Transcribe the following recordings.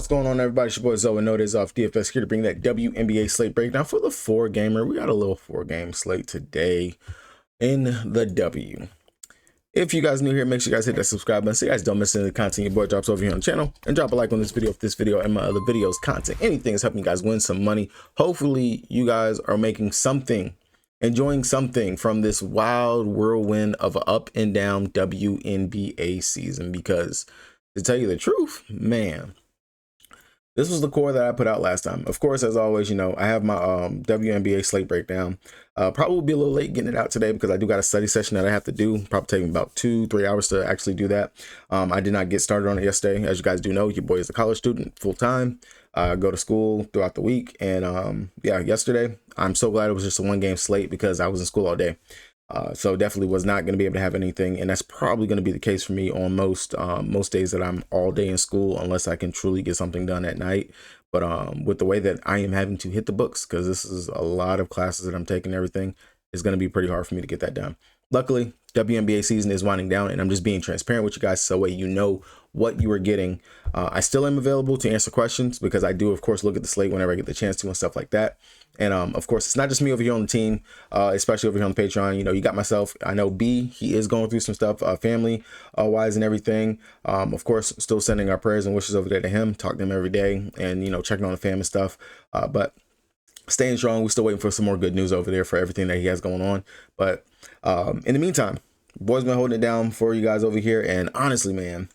What's going on, everybody? It's your boy Zoe Notice off DFS here to bring that WNBA slate breakdown for the 4-gamer. We got a little 4-game slate today in the W. If you guys new here, make sure you guys hit that subscribe button so you guys don't miss any of the content your boy drops over here on the channel. And drop a like on this video if this video and my other videos, content, anything is helping you guys win some money. Hopefully you guys are making something, enjoying something from this wild whirlwind of an up and down WNBA season, because to tell you the truth, man, this was the core that I put out last time. Of course, as always, you know, I have my WNBA slate breakdown. Probably be a little late getting it out today because I do got a study session that I have to do. Probably take me about 2-3 hours to actually do that. I did not get started on it yesterday. As you guys do know, your boy is a college student full time. Go to school throughout the week. And yeah, yesterday, I'm so glad it was just a 1-game slate because I was in school all day. So definitely was not going to be able to have anything, and that's probably going to be the case for me on most days that I'm all day in school, unless I can truly get something done at night. But with the way that I am having to hit the books, because this is a lot of classes that I'm taking, everything is going to be pretty hard for me to get that done. Luckily, WNBA season is winding down, and I'm just being transparent with you guys so you know what you are getting. I still am available to answer questions because I do, of course, look at the slate whenever I get the chance to and stuff like that. And of course, it's not just me over here on the team, especially over here on the Patreon. You know, you got myself. I know B, he is going through some stuff family wise and everything. Of course, still sending our prayers and wishes over there to him, talking to him every day, and, you know, checking on the fam and stuff. But staying strong. We're still waiting for some more good news over there for everything that he has going on. But in the meantime, boys been holding it down for you guys over here. And honestly, man,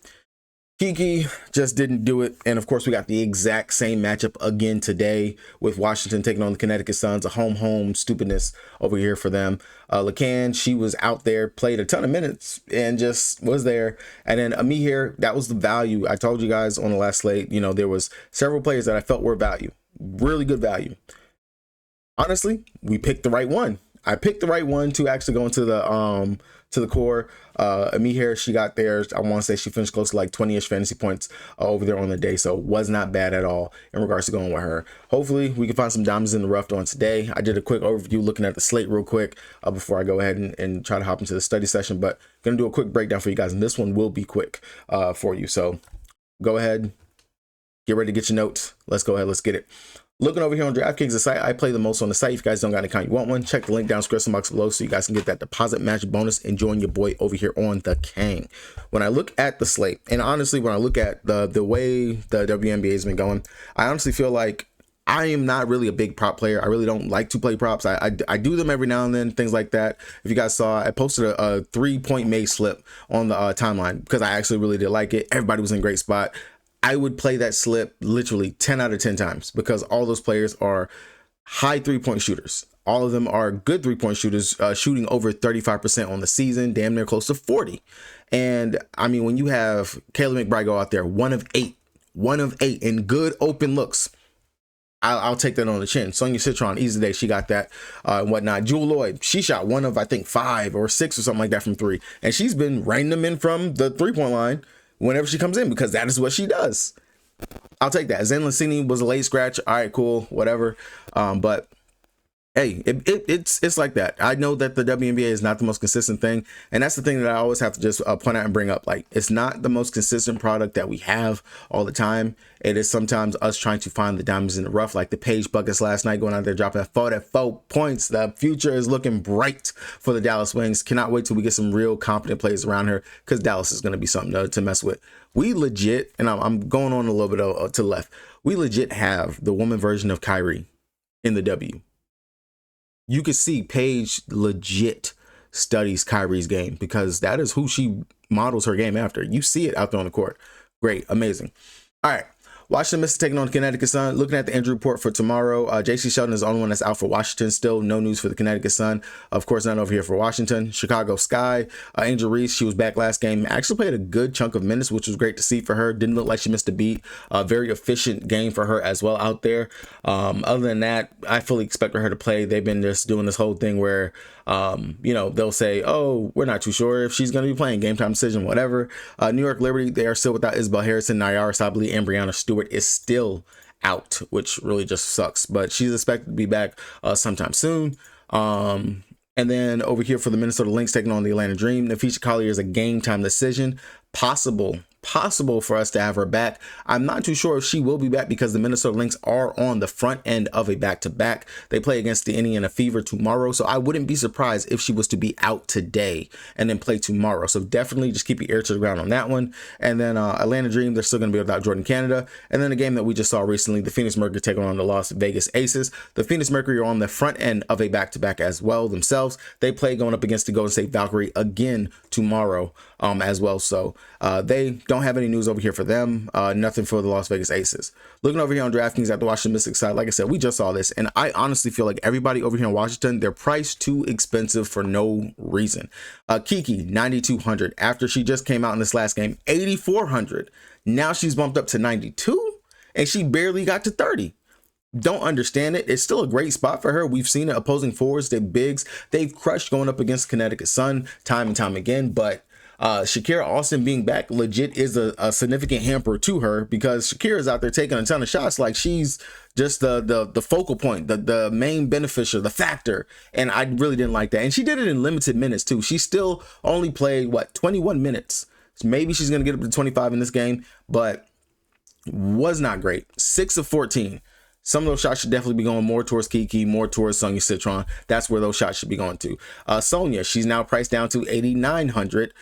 Kiki just didn't do it. And of course, we got the exact same matchup again today with Washington taking on the Connecticut Suns. A home stupidness over here for them. Lacan, she was out there, played a ton of minutes and just was there. And then Ami here, that was the value. I told you guys on the last slate, you know, there was several players that I felt were value, really good value. Honestly, we picked the right one. I picked the right one to actually go into the core. Ami here, she got there. I want to say she finished close to like 20-ish fantasy points over there on the day, so was not bad at all in regards to going with her. Hopefully we can find some diamonds in the rough on today. I did a quick overview looking at the slate real quick before I go ahead and try to hop into the study session, but gonna do a quick breakdown for you guys, and this one will be quick for you. So go ahead, get ready to get your notes. Let's go ahead, let's get it. Looking over here on DraftKings, the site I play the most on the site. If you guys don't got an account, you want one, check the link down in the description box below so you guys can get that deposit match bonus and join your boy over here on the Kang. When I look at the slate, and honestly, when I look at the way the WNBA has been going, I honestly feel like I am not really a big prop player. I really don't like to play props. I do them every now and then, things like that. If you guys saw, I posted a 3-point May slip on the timeline because I actually really did like it. Everybody was in a great spot. I would play that slip literally 10 out of 10 times because all those players are high 3-point shooters. All of them are good 3-point shooters, shooting over 35% on the season, damn near close to 40. And I mean, when you have Kayla McBride go out there, 1 of 8 in good open looks, I'll take that on the chin. Sonia Citron, easy day, she got that and whatnot. Jewel Lloyd, she shot 1 of, I think, 5 or 6 or something like that from 3. And she's been raining them in from the 3-point line whenever she comes in because that is what she does. I'll take that. Zen Lassini was a late scratch. All right, cool, whatever. But hey, it's like that. I know that the WNBA is not the most consistent thing, and that's the thing that I always have to just point out and bring up. Like, it's not the most consistent product that we have all the time. It is sometimes us trying to find the diamonds in the rough, like the Page buckets last night, going out there dropping that 4 points. The future is looking bright for the Dallas Wings. Cannot wait till we get some real competent players around her because Dallas is going to be something to mess with. We legit, and I'm going on a little bit to the left, we legit have the woman version of Kyrie in the W. You could see Paige legit studies Kyrie's game because that is who she models her game after. You see it out there on the court. Great. Amazing. All right. Washington Mystics taking on the Connecticut Sun. Looking at the injury report for tomorrow, JC Sheldon is the only one that's out for Washington. Still no news for the Connecticut Sun. Of course, not over here for Washington. Chicago Sky, Angel Reese, she was back last game. Actually played a good chunk of minutes, which was great to see for her. Didn't look like she missed a beat. Very efficient game for her as well out there. Other than that, I fully expect her to play. They've been just doing this whole thing where you know, they'll say, oh, we're not too sure if she's going to be playing, game time decision, whatever. New York Liberty, they are still without Isabel Harrison, Nayara Sabali, and Brianna Stewart is still out, which really just sucks, but she's expected to be back sometime soon. And then over here for the Minnesota Lynx taking on the Atlanta Dream, Nafisha Collier is a game time decision, possible possible for us to have her back. I'm not too sure if she will be back because the Minnesota Lynx are on the front end of a back-to-back. They play against the Indiana Fever tomorrow, so I wouldn't be surprised if she was to be out today and then play tomorrow. So definitely just keep your ear to the ground on that one. And then Atlanta Dream, they're still going to be without Jordan Canada. And then the game that we just saw recently, the Phoenix Mercury taking on the Las Vegas Aces. The Phoenix Mercury are on the front end of a back-to-back as well themselves. They play going up against the Golden State Valkyrie again tomorrow as well. So they don't have any news over here for them. Nothing for the Las Vegas Aces. Looking over here on DraftKings at the Washington Mystics side, like I said, we just saw this, and I honestly feel like everybody over here in Washington, they're priced too expensive for no reason. Kiki, 9,200 after she just came out in this last game, 8,400. Now she's bumped up to 92, and she barely got to 30. Don't understand it. It's still a great spot for her. We've seen it opposing forwards, the bigs, they've crushed going up against Connecticut Sun time and time again, but Shakira Austin being back legit is a significant hamper to her, because Shakira's out there taking a ton of shots like she's just the focal point, the main beneficiary, the factor, and I really didn't like that. And she did it in limited minutes too. She still only played 21 minutes. So maybe she's gonna get up to 25 in this game, but was not great. 6 of 14. Some of those shots should definitely be going more towards Kiki, more towards Sonia Citron. That's where those shots should be going to. Sonia, she's now priced down to 8,900.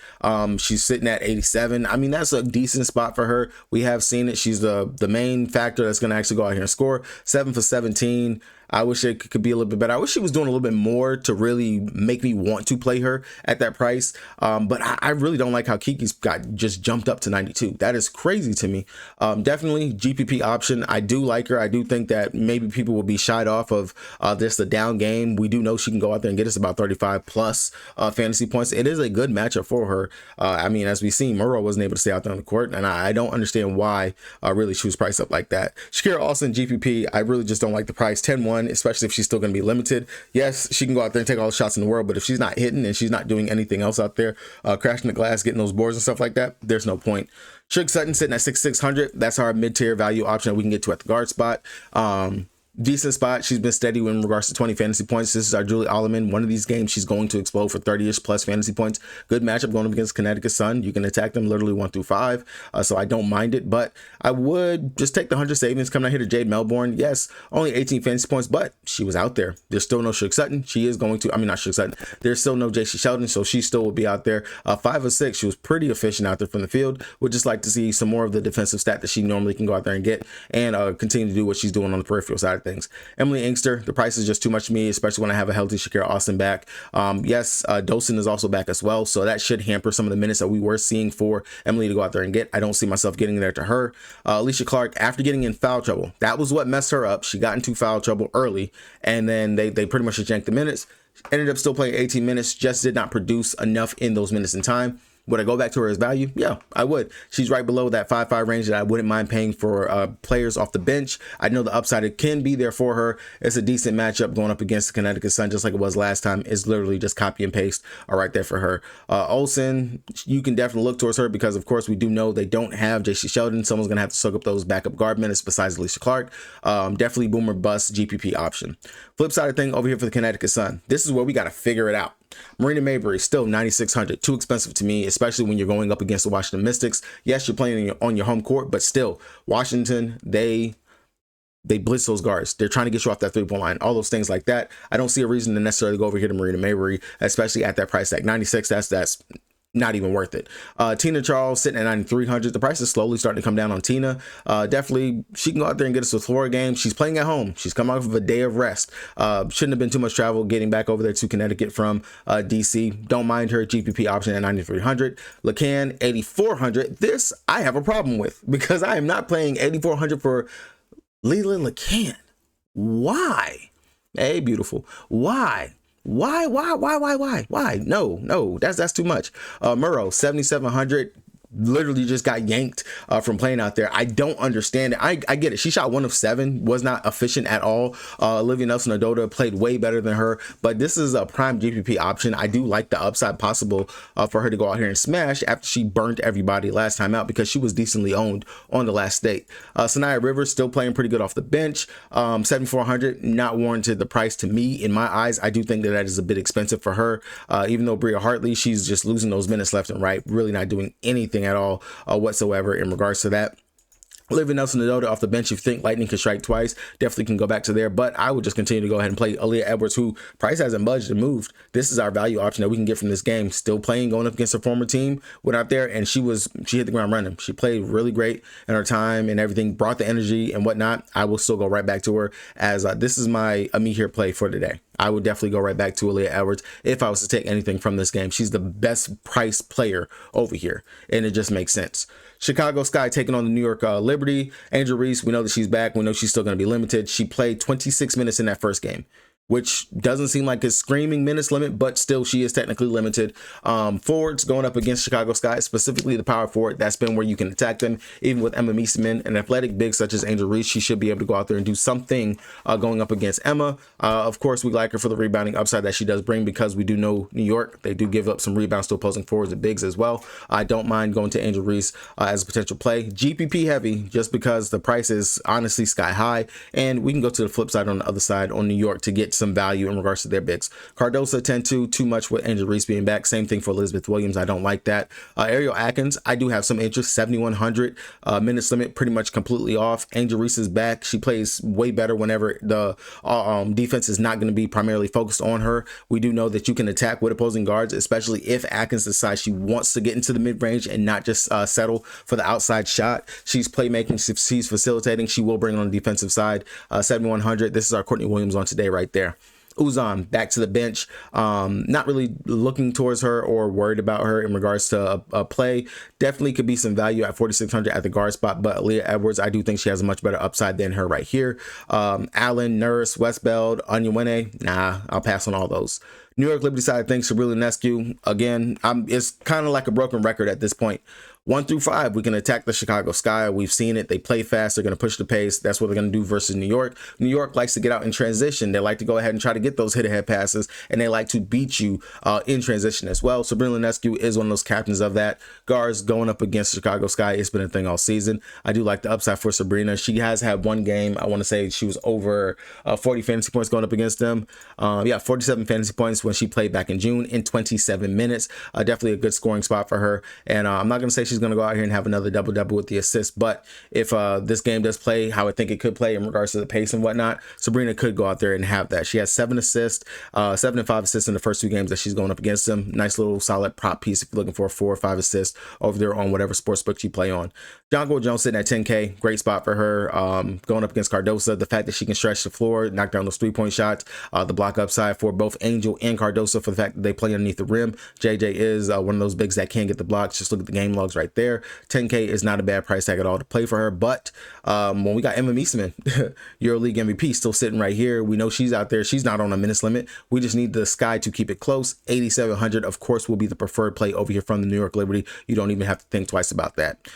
She's sitting at 87. I mean, that's a decent spot for her. We have seen it. She's the main factor that's going to actually go out here and score. 7 for 17. I wish it could be a little bit better. I wish she was doing a little bit more to really make me want to play her at that price. But I really don't like how Kiki's got just jumped up to 92. That is crazy to me. Definitely GPP option. I do like her. I do think that maybe people will be shied off of this the down game. We do know she can go out there and get us about 35 plus fantasy points. It is a good matchup for her. I mean, as we've seen, Murrow wasn't able to stay out there on the court, and I don't understand why really she was priced up like that. Shakira Austin GPP, I really just don't like the price. 10-1. Especially if she's still going to be limited. Yes, she can go out there and take all the shots in the world, but if she's not hitting and she's not doing anything else out there, crashing the glass, getting those boards and stuff like that, there's no point. Suge Sutton sitting at 6,600. That's our mid-tier value option that we can get to at the guard spot. Decent spot. She's been steady in regards to 20 fantasy points. This is our Julie Alleman. One of these games, she's going to explode for 30-ish plus fantasy points. Good matchup going up against Connecticut Sun. You can attack them literally 1 through 5. So I don't mind it, but I would just take the 100 savings coming out here to Jade Melbourne. Yes, only 18 fantasy points, but she was out there. There's still no Suge Sutton. She is going to, I mean, not Suge Sutton. There's still no JC Sheldon, so she still will be out there. 5 of 6. She was pretty efficient out there from the field. Would just like to see some more of the defensive stat that she normally can go out there and get, and continue to do what she's doing on the peripheral side of things. Emily Inkster, the price is just too much to me, especially when I have a healthy Shakira Austin back. Yes, Dosen is also back as well, so that should hamper some of the minutes that we were seeing for Emily to go out there and get. I don't see myself getting there to her. Alicia Clark, after getting in foul trouble, that was what messed her up. She got into foul trouble early, and then they pretty much just yanked the minutes. Ended up still playing 18 minutes, just did not produce enough in those minutes in time. Would I go back to her as value? Yeah, I would. She's right below that 5.5 range that I wouldn't mind paying for players off the bench. I know the upside can be there for her. It's a decent matchup going up against the Connecticut Sun, just like it was last time. It's literally just copy and paste right there for her. Olsen, you can definitely look towards her because, of course, we do know they don't have JC Sheldon. Someone's going to have to soak up those backup guard minutes besides Alicia Clark. Definitely boomer bust GPP option. Flip side of thing over here for the Connecticut Sun. This is where we got to figure it out. Marina Mayberry, still 9,600. Too expensive to me, especially when you're going up against the Washington Mystics. Yes, you're playing on your home court, but still, Washington, they blitz those guards. They're trying to get you off that 3-point line, all those things like that. I don't see a reason to necessarily go over here to Marina Mayberry, especially at that price tag. 96, that's not even worth it. Tina Charles sitting at 9,300. The price is slowly starting to come down on Tina. Definitely, she can go out there and get us a Florida game. She's playing at home. She's come off of a day of rest. Shouldn't have been too much travel getting back over there to Connecticut from DC. Don't mind her GPP option at 9,300. Lacan, 8,400. This I have a problem with because I am not playing 8,400 for Leland Lacan. Why? Hey, beautiful. Why? Why? No, that's too much. Murrow, 7,700. Literally just got yanked from playing out there. I don't understand it. I get it. She shot 1 of 7, was not efficient at all. Olivia Nelson-Ododa played way better than her, but this is a prime GPP option. I do like the upside possible for her to go out here and smash after she burnt everybody last time out because she was decently owned on the last date. Sanaya Rivers still playing pretty good off the bench. 7,400, not warranted the price to me in my eyes. I do think that is a bit expensive for her. Even though Bria Hartley, she's just losing those minutes left and right, really not doing anything anything at all whatsoever in regards to that. Olivia Nelson-Ododa off the bench. If you think Lightning can strike twice, definitely can go back to there. But I would just continue to go ahead and play Aaliyah Edwards, who price hasn't budged and moved. This is our value option that we can get from this game. Still playing, going up against a former team. Went out there and she hit the ground running. She played really great in her time and everything, brought the energy and whatnot. I will still go right back to her as this is my me here play for today. I would definitely go right back to Aaliyah Edwards if I was to take anything from this game. She's the best price player over here, and it just makes sense. Chicago Sky taking on the New York Liberty. Angel Reese, we know that she's back. We know she's still going to be limited. She played 26 minutes in that first game, which doesn't seem like a screaming minutes limit, but still she is technically limited. Forwards going up against Chicago Sky, specifically the power forward, that's been where you can attack them. Even with Emma Meeseman, an athletic big such as Angel Reese, she should be able to go out there and do something going up against Emma. Of course, we like her for the rebounding upside that she does bring, because we do know New York, they do give up some rebounds to opposing forwards and bigs as well. I don't mind going to Angel Reese as a potential play. GPP heavy, just because the price is honestly sky high, and we can go to the flip side on the other side on New York to get some value in regards to their bigs. Cardosa 10-2, too much with Angel Reese being back. Same thing for Elizabeth Williams. I don't like that. Ariel Atkins, I do have some interest. 7,100 minutes limit, pretty much completely off. Angel Reese is back. She plays way better whenever the defense is not going to be primarily focused on her. We do know that you can attack with opposing guards, especially if Atkins decides she wants to get into the mid-range and not just settle for the outside shot. She's playmaking, she's facilitating. She will bring it on the defensive side. 7,100. This is our Courtney Williams on today right there. Uzan back to the bench, not really looking towards her or worried about her in regards to a play. Definitely could be some value at 4,600 at the guard spot, but Aaliyah Edwards, I do think she has a much better upside than her right here. Allen, Nurse, Westbeld, Onyenwene, nah, I'll pass on all those. New York Liberty side of things, Sabrina Ionescu, again, it's kind of like a broken record at this point. 1 through 5, we can attack the Chicago Sky. We've seen it. They play fast. They're going to push the pace. That's what they're going to do versus New York. New York likes to get out in transition. They like to go ahead and try to get those hit-ahead passes, and they like to beat you in transition as well. Sabrina Ionescu is one of those captains of that. Guards going up against Chicago Sky. It's been a thing all season. I do like the upside for Sabrina. She has had one game. I want to say she was over 40 fantasy points going up against them. 47 fantasy points when she played back in June in 27 minutes. Definitely a good scoring spot for her. And I'm not going to say she's going to go out here and have another double-double with the assist, but if this game does play how I think it could play in regards to the pace and whatnot, Sabrina could go out there and have that. She has 7 assists, 7 and 5 assists in the first 2 games that she's going up against them. Nice little solid prop piece if you're looking for 4 or 5 assists over there on whatever sportsbook you play on. Jonquil Jones sitting at 10K, great spot for her. Going up against Cardosa, the fact that she can stretch the floor, knock down those 3-point shots, the block upside for both Angel and Cardosa for the fact that they play underneath the rim. JJ is one of those bigs that can get the blocks. Just look at the game logs right there. 10K is not a bad price tag at all to play for her. But when we got Emma Meeseman, EuroLeague MVP, still sitting right here. We know she's out there. She's not on a minutes limit. We just need the Sky to keep it close. 8,700, of course, will be the preferred play over here from the New York Liberty. You don't even have to think twice about that.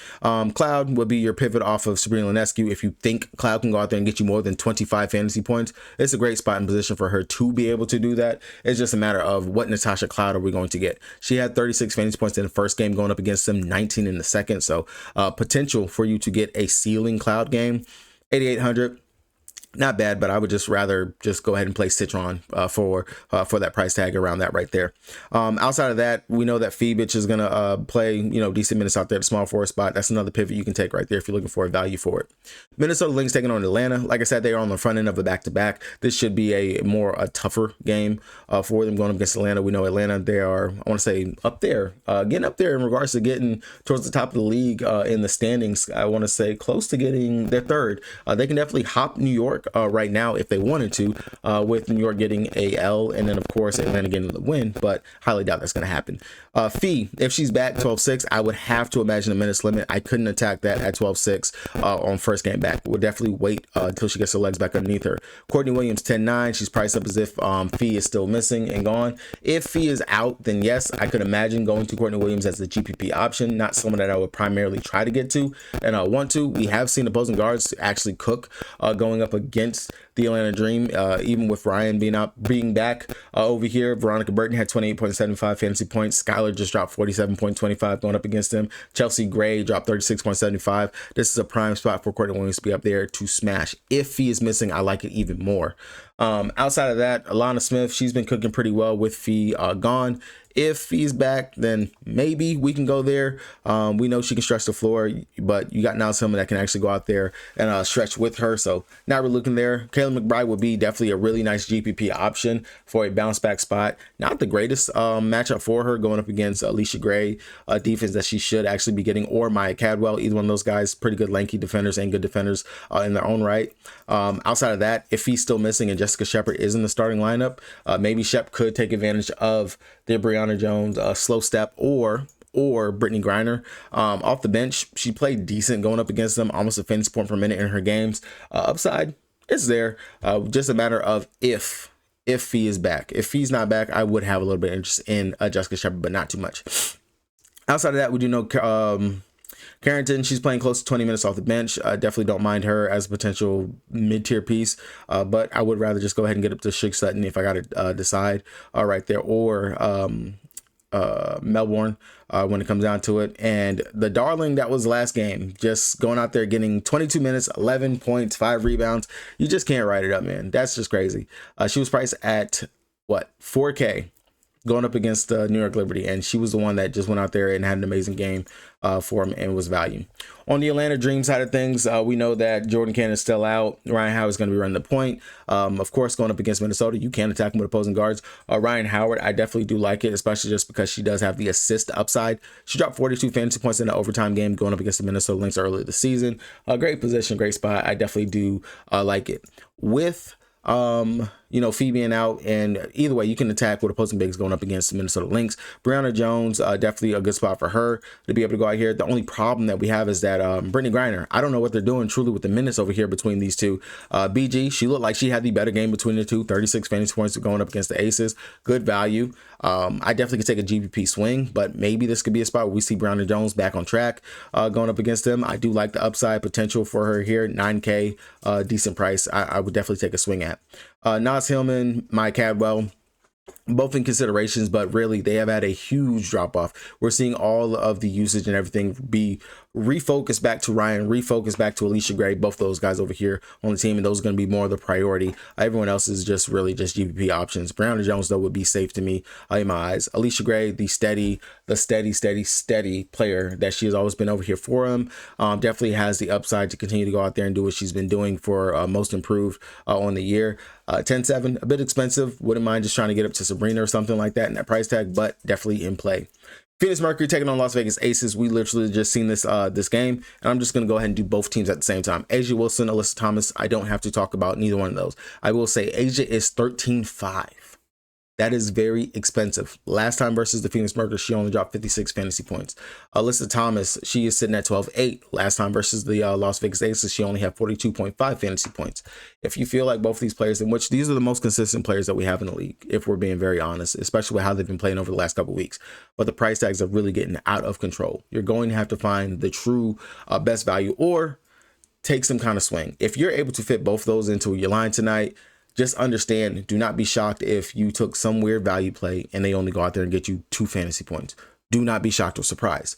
Cloud would be your pivot off of Sabrina Ionescu. If you think Cloud can go out there and get you more than 25 fantasy points, it's a great spot and position for her to be able to do that. It's just a matter of what Natasha Cloud are we going to get. She had 36 fantasy points in the first game going up against them, 19 in the second. So potential for you to get a ceiling Cloud game. 8,800. Not bad, but I would just rather just go ahead and play Citron for that price tag around that right there. Outside of that, we know that Feebich is going to play, decent minutes out there, the small forward spot. That's another pivot you can take right there if you're looking for a value for it. Minnesota Lynx taking on Atlanta. Like I said, they are on the front end of the back-to-back. This should be a tougher game for them going up against Atlanta. We know Atlanta, they are, I want to say, up there, getting up there in regards to getting towards the top of the league in the standings. I want to say close to getting their third. They can definitely hop New York right now if they wanted to, with New York getting a L and then of course Atlanta getting the win, but highly doubt that's going to happen. Fee, if she's back 12-6, I would have to imagine a minutes limit. I couldn't attack that at 12-6 on first game back. We'll definitely wait until she gets her legs back underneath her. Courtney Williams 10-9. She's priced up as if Fee is still missing and gone. If Fee is out, then yes, I could imagine going to Courtney Williams as the GPP option. Not someone that I would primarily try to get to and want to. We have seen opposing guards actually cook going up against the Atlanta Dream. Even with Ryan being back over here, Veronica Burton had 28.75 fantasy points. Skylar just dropped 47.25 going up against him. Chelsea Gray dropped 36.75. This is a prime spot for Courtney Williams to be up there to smash. If he is missing, I like it even more. Outside of that, Alana Smith, she's been cooking pretty well with Fee gone. If he's back, then maybe we can go there. We know she can stretch the floor, but you got now someone that can actually go out there and stretch with her. So now we're looking there. Kayla McBride would be definitely a really nice GPP option for a bounce back spot. Not the greatest matchup for her going up against Alicia Gray, defense that she should actually be getting, or Maya Cadwell. Either one of those guys, pretty good lanky defenders and good defenders in their own right. Outside of that, if he's still missing and Jessica Shepard is in the starting lineup, maybe Shep could take advantage of their Brianna Jones slow step or Brittany Griner off the bench. She played decent going up against them, almost a fantasy point per minute in her games. Upside is there, just a matter of if he is back. If he's not back, I would have a little bit of interest in Jessica Shepard, but not too much. Outside of that, we do know Carrington, she's playing close to 20 minutes off the bench. Definitely don't mind her as a potential mid-tier piece, but I would rather just go ahead and get up to Shig Sutton if I got to decide right there, or Melbourne when it comes down to it. And the darling that was last game, just going out there getting 22 minutes, 11 points, 5 rebounds. You just can't write it up, man. That's just crazy. She was priced at what, 4K going up against New York Liberty, and she was the one that just went out there and had an amazing game for him and was value. On the Atlanta Dream side of things, we know that Jordan Cannon is still out. Ryan Howard is going to be running the point. Of course, going up against Minnesota, you can attack him with opposing guards. Ryan Howard, I definitely do like it, especially just because she does have the assist upside. She dropped 42 fantasy points in the overtime game going up against the Minnesota Lynx earlier this season. A great position, great spot. I definitely do like it. With Fee being out, and either way, you can attack with opposing bigs going up against the Minnesota Lynx. Brianna Jones, definitely a good spot for her to be able to go out here. The only problem that we have is that Brittany Griner, I don't know what they're doing truly with the minutes over here between these two. BG, she looked like she had the better game between the two, 36 fantasy points going up against the Aces. Good value. I definitely could take a GPP swing, but maybe this could be a spot where we see Brianna Jones back on track going up against them. I do like the upside potential for her here. 9K, decent price. I would definitely take a swing at. Nas Hillman, Maya Cadwell, both in considerations, but really they have had a huge drop off. We're seeing all of the usage and everything be refocused back to Ryan, refocused back to Alicia Gray, both those guys over here on the team, and those are going to be more of the priority. Everyone else is just really just GPP options. Brianna Jones, though, would be safe to me in my eyes. Alicia Gray, the steady player that she has always been over here for him, definitely has the upside to continue to go out there and do what she's been doing for most improved on the year. 10-7, a bit expensive. Wouldn't mind just trying to get up to Sabrina or something like that in that price tag, but definitely in play. Phoenix Mercury taking on Las Vegas Aces. We literally just seen this game, and I'm just going to go ahead and do both teams at the same time. Asia Wilson, Alyssa Thomas, I don't have to talk about neither one of those. I will say Asia is 13-5. That is very expensive. Last time versus the Phoenix Mercury, she only dropped 56 fantasy points. Alyssa Thomas, she is sitting at 12-8. Last time versus the Las Vegas Aces, she only had 42.5 fantasy points. If you feel like both of these players, in which these are the most consistent players that we have in the league, if we're being very honest, especially with how they've been playing over the last couple of weeks, but the price tags are really getting out of control. You're going to have to find the true best value or take some kind of swing. If you're able to fit both of those into your line tonight, just understand, do not be shocked if you took some weird value play and they only go out there and get you 2 fantasy points. Do not be shocked or surprised.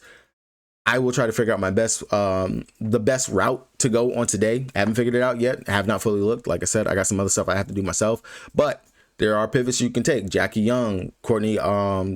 I will try to figure out my the best route to go on today. I haven't figured it out yet. I have not fully looked. Like I said, I got some other stuff I have to do myself, but there are pivots you can take. Jackie Young, Courtney,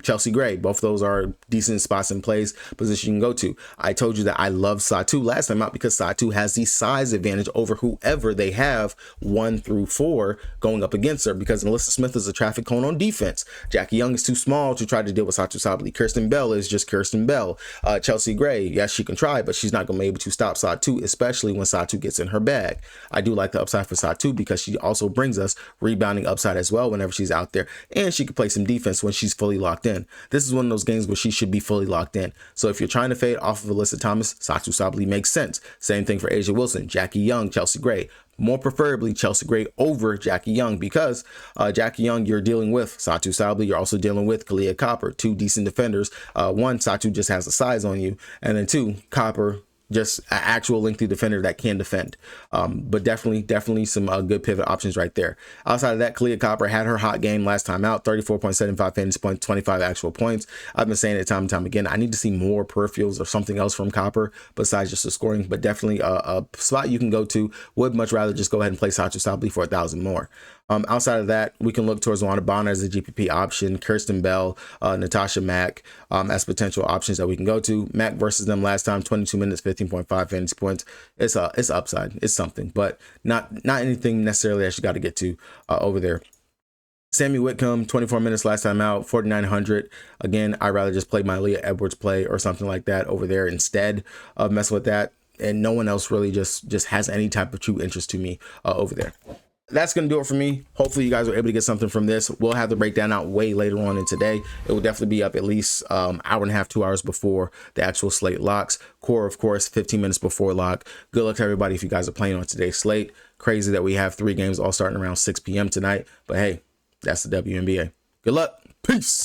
Chelsea Gray. Both of those are decent spots and plays, position you can go to. I told you that I love Satu last time out because Satu has the size advantage over whoever they have 1 through 4 going up against her, because Melissa Smith is a traffic cone on defense. Jackie Young is too small to try to deal with Satu Sabali. Kirsten Bell is just Kirsten Bell. Chelsea Gray, yes, she can try, but she's not going to be able to stop Satu, especially when Satu gets in her bag. I do like the upside for Satu because she also brings us rebounding upside as well whenever she's out there, and she can play some defense when she's fully locked in. This is one of those games where she should be fully locked in. So if you're trying to fade off of Alyssa Thomas, Satu Sabali makes sense. Same thing for Asia Wilson, Jackie Young, Chelsea Gray. More preferably Chelsea Gray over Jackie Young, because Jackie Young, you're dealing with Satu Sabali, you're also dealing with Kalia Copper, 2 decent defenders. One, Satu just has a size on you, and then 2, Copper just an actual lengthy defender that can defend. But definitely some good pivot options right there. Outside of that, Kalia Copper had her hot game last time out, 34.75 fantasy points, 25 actual points. I've been saying it time and time again. I need to see more peripherals or something else from Copper besides just the scoring, but definitely a spot you can go to. Would much rather just go ahead and play Sacha Sabli for 1,000 more. Outside of that, we can look towards Wanda Bonner as a GPP option, Kirsten Bell, Natasha Mack as potential options that we can go to. Mack versus them last time, 22 minutes, 15.5 fantasy points. It's upside. It's something, but not anything necessarily that you got to get to over there. Sammy Whitcomb, 24 minutes last time out, 4,900. Again, I'd rather just play my Leah Edwards play or something like that over there instead of messing with that. And no one else really just has any type of true interest to me over there. That's going to do it for me. Hopefully you guys were able to get something from this. We'll have the breakdown out way later on in today. It will definitely be up at least hour and a half, 2 hours before the actual slate locks. Core, of course, 15 minutes before lock. Good luck to everybody if you guys are playing on today's slate. Crazy that we have 3 games all starting around 6 p.m. tonight. But hey, that's the WNBA. Good luck. Peace.